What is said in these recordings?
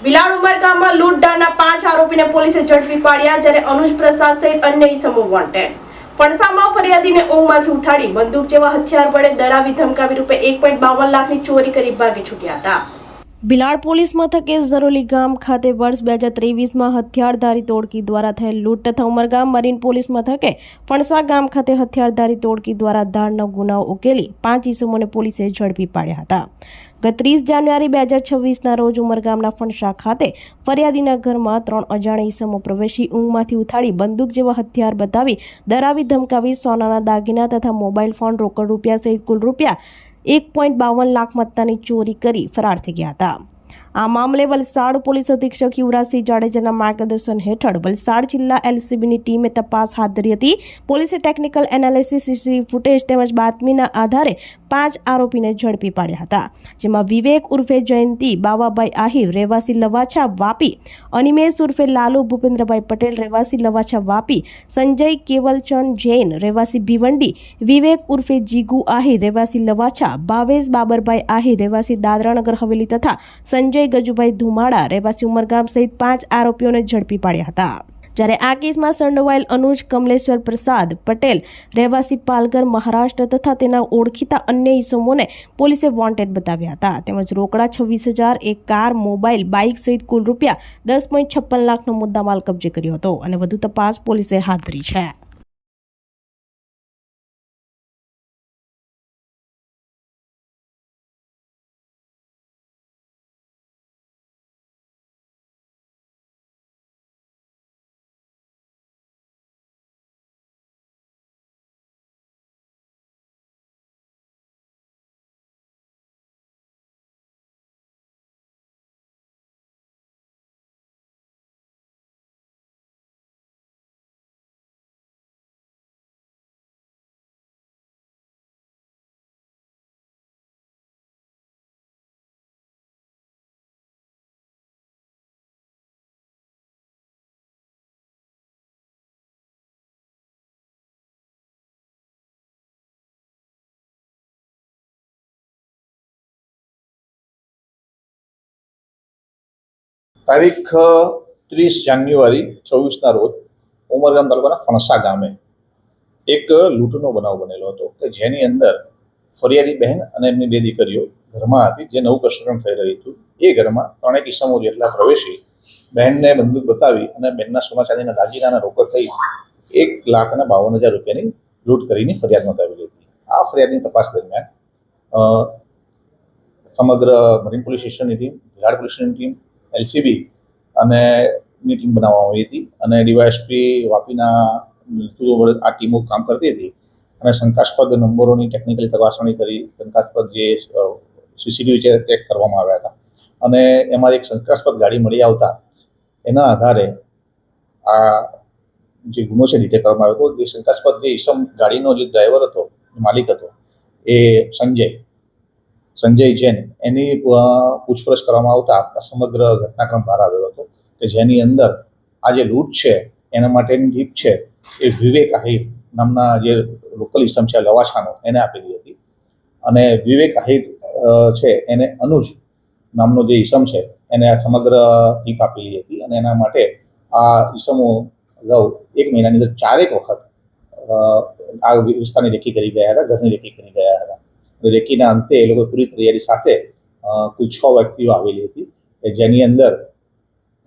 વિલાડ ઉમરગામમાં લૂંટના 5 આરોપીને પોલીસે ઝડપી પાડ્યા, જ્યારે અનુજ પ્રસાદ સહિત અન્ય ઇસમો વોન્ટેડ। પણસામાં ફરિયાદીને ઊંઘમાંથી ઉઠાડી બંદૂક જેવા હથિયાર વડે ડરાવી ધમકાવી રૂપિયા 1.52 લાખની ચોરી કરી ભાગી છૂટ્યા હતા। ભિલાડ પોલીસ મથકે ઝરોલી ગામ ખાતે વર્ષ 2023માં હથિયારધારી ટોળકી દ્વારા થયેલ લૂંટ તથા ઉમરગામ મરીન પોલીસ મથકે પણસા ગામ ખાતે હથિયારધારી ટોળકી દ્વારા ધાડનો ગુનાઓ ઉકેલી 5 ઇસમોને પોલીસે ઝડપી પાડ્યા હતા। ગત 30 જાન્યુઆરી 2026ના રોજ ઉમરગામના ફણસા ખાતે ફરિયાદીના ઘરમાં 3 અજાણ્યા ઇસમો પ્રવેશી ઊંઘમાંથી ઉઠાડી બંદૂક જેવા હથિયાર બતાવી ડરાવી ધમકાવી સોનાના દાગીના તથા મોબાઈલ ફોન, રોકડ રૂપિયા સહિત કુલ રૂપિયા 1.52 લાખ મત્તાની ચોરી કરી ફરાર થઈ ગયા હતા। આ મામલે વલસાડ પોલીસ અધિક્ષક યુવરાજસિંહ જાડેજાના માર્ગદર્શન હેઠળ વલસાડ જિલ્લા એલસીબીની ટીમે તપાસ હાથ ધરી હતી। પોલીસે ટેકનિકલ એનાલિસિસ, સીસીટીવી ફૂટેજ તેમજ બાતમીના આધારે 5 આરોપીને ઝડપી પાડ્યા હતા, જેમાં વિવેક ઉર્ફે જયંતિ બાવાભાઈ આહિર રહેવાસી લવાછા વાપી, અનિમેશ ઉર્ફે લાલુ ભૂપેન્દ્રભાઈ પટેલ રહેવાસી લવાછા વાપી, સંજય કેવલચંદ જૈન રહેવાસી ભિવંડી, વિવેક ઉર્ફે જીગુ આહિર રહેવાસી લવાછા, ભાવેશ બાબરભાઈ આહિર રહેવાસી દાદરાનગર હવેલી તથા સંજય ગજુભાઈ ધુમાડા રહેવાસી ઉમરગામ સહિત 5 આરોપીઓને ઝડપી પાડ્યા હતા। જ્યારે આ કેસમાં સંડોવાયેલ અનુજ કમલેશ્વર પ્રસાદ પટેલ રહેવાસી પાલઘર મહારાષ્ટ્ર તથા તેના ઓળખીતા અન્ય ઇસમોને પોલીસે વોન્ટેડ બતાવ્યા હતા, તેમજ રોકડા 26,000, એક કાર, મોબાઈલ, બાઇક સહિત કુલ રૂપિયા 10.56 લાખનો મુદ્દામાલ કબજે કર્યો હતો અને વધુ તપાસ પોલીસે હાથ ધરી છે। તારીખ 30 જાન્યુઆરી 2024ના રોજ ઉમરગામ તાલુકાના ફણસા ગામે એક લૂંટનો બનાવ બનેલો હતો કે જેની અંદર ફરિયાદી બહેન અને એમની 2 દીકરીઓ ઘરમાં હતી, જે નવું કન્સ્ટ્રક્શન થઈ રહ્યું હતું। એ ઘરમાં 3 કિસ્સાઓ જેટલા પ્રવેશી બહેનને બંદૂક બતાવી અને બહેનના સોના ચાંદીના દાગીનાના રોકડ થઈ 1,52,000 રૂપિયાની લૂંટ કરીને ફરિયાદ નોંધાવેલી હતી। આ ફરિયાદની તપાસ દરમિયાન સમગ્ર મરીન પોલીસ સ્ટેશનની ટીમ, વિલાડ પોલીસ સ્ટેશનની ટીમ, એલસીબી અને ની ટીમ બનાવવામાં આવી હતી અને ડીવાયએસપી વાપીના આ ટીમો કામ કરતી હતી અને શંકાસ્પદ નંબરોની ટેકનિકલી તપાસણી કરી શંકાસ્પદ જે સીસીટીવી છે ચેક કરવામાં આવ્યા હતા અને એમાં એક શંકાસ્પદ ગાડી મળી આવતા એના આધારે આ જે ગુનો છે ડિટેક્ટ કરવામાં આવ્યો હતો। જે શંકાસ્પદ જે ઈસમ ગાડીનો જે ડ્રાઈવર હતો, માલિક હતો, એ સંજય જૈન, એની પૂછપરછ કરવામાં આવતા સમગ્ર ઘટનાક્રમ બહાર આવ્યો હતો કે જેની અંદર આ જે લૂંટ છે એના માટેની ટીપ છે એ વિવેક આહિર નામના જે લોકલ ઇસમ છે લવાછાનો, એને આપેલી હતી અને વિવેક આહિર છે એને અનુજ નામનો જે ઇસમ છે એને આ સમગ્ર ટીપ આપેલી હતી અને એના માટે આ ઇસમો અગાઉ 1 મહિનાની અંદર 4 વખત આ વિસ્તારની રેકી કરી ગયા હતા, ઘરની રેકી કરી ગયા હતા। રેકીના અંતે એ લોકો પૂરી તૈયારી સાથે કુલ 6 વ્યક્તિઓ આવેલી હતી કે જેની અંદર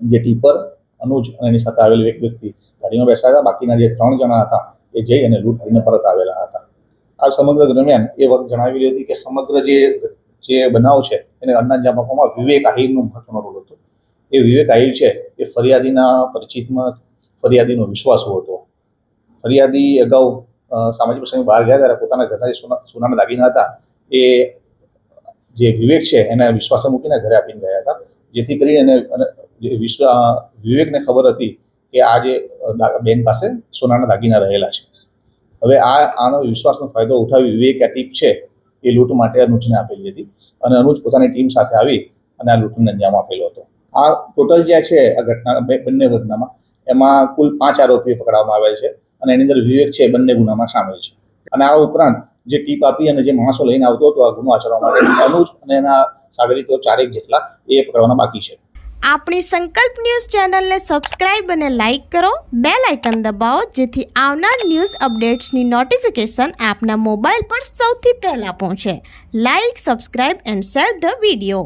જે ટીપર અનુજ અને એની સાથે આવેલી એક વ્યક્તિ ગાડીમાં બેસા હતા, બાકીના જે 3 જણા હતા એ જઈ અને લૂંટ કરીને પરત આવેલા હતા। આ સમગ્ર દરમિયાન એ વખત જણાવેલી હતી કે સમગ્ર જે બનાવ છે એને અંજામ આપવામાં વિવેક આહિરનો મહત્વનો રોલ હતો। એ વિવેક આહિર છે એ ફરિયાદીના પરિચિતમાં ફરિયાદીનો વિશ્વાસુ હતો। ફરિયાદી અગાઉ સામાજિક પ્રસંગે બહાર ગયા ત્યારે પોતાના ઘરના જે સોનાના દાગીના હતા એ જે વિવેક છે એને વિશ્વાસે મૂકીને ઘરે આપીને ગયા હતા, જેથી કરીને વિવેકને ખબર હતી કે આ જે બેન પાસે સોનાના દાગીના રહેલા છે। હવે આનો વિશ્વાસનો ફાયદો ઉઠાવી વિવેક આ ટીપ છે એ લૂંટ માટે અનુજને આપેલી હતી અને અનુજ પોતાની ટીમ સાથે આવી અને આ લૂંટને અંજામ આપેલો હતો। આ ટોટલ જે છે આ ઘટના બંને ઘટનામાં એમાં કુલ 5 આરોપીઓ પકડવામાં આવેલ છે અને એની અંદર વિવેક છે બંને ગુનામાં સામેલ છે અને આ ઉપરાંત જે ટીપ આપી અને જે માણસો લઈને આવતો હતો આ ગુનો આચરવા માટે અનુજ અને એના સાગરીતો 4 જેટલા એ પકડવાના બાકી છે। આપણી સંકલ્પ ન્યૂઝ ચેનલને સબસ્ક્રાઇબ અને લાઇક કરો, બેલ આઇકન દબાવો જેથી આવનાર ન્યૂઝ અપડેટ્સની નોટિફિકેશન આપના મોબાઈલ પર સૌથી પહેલા પહોંચે. Like, subscribe and share the video.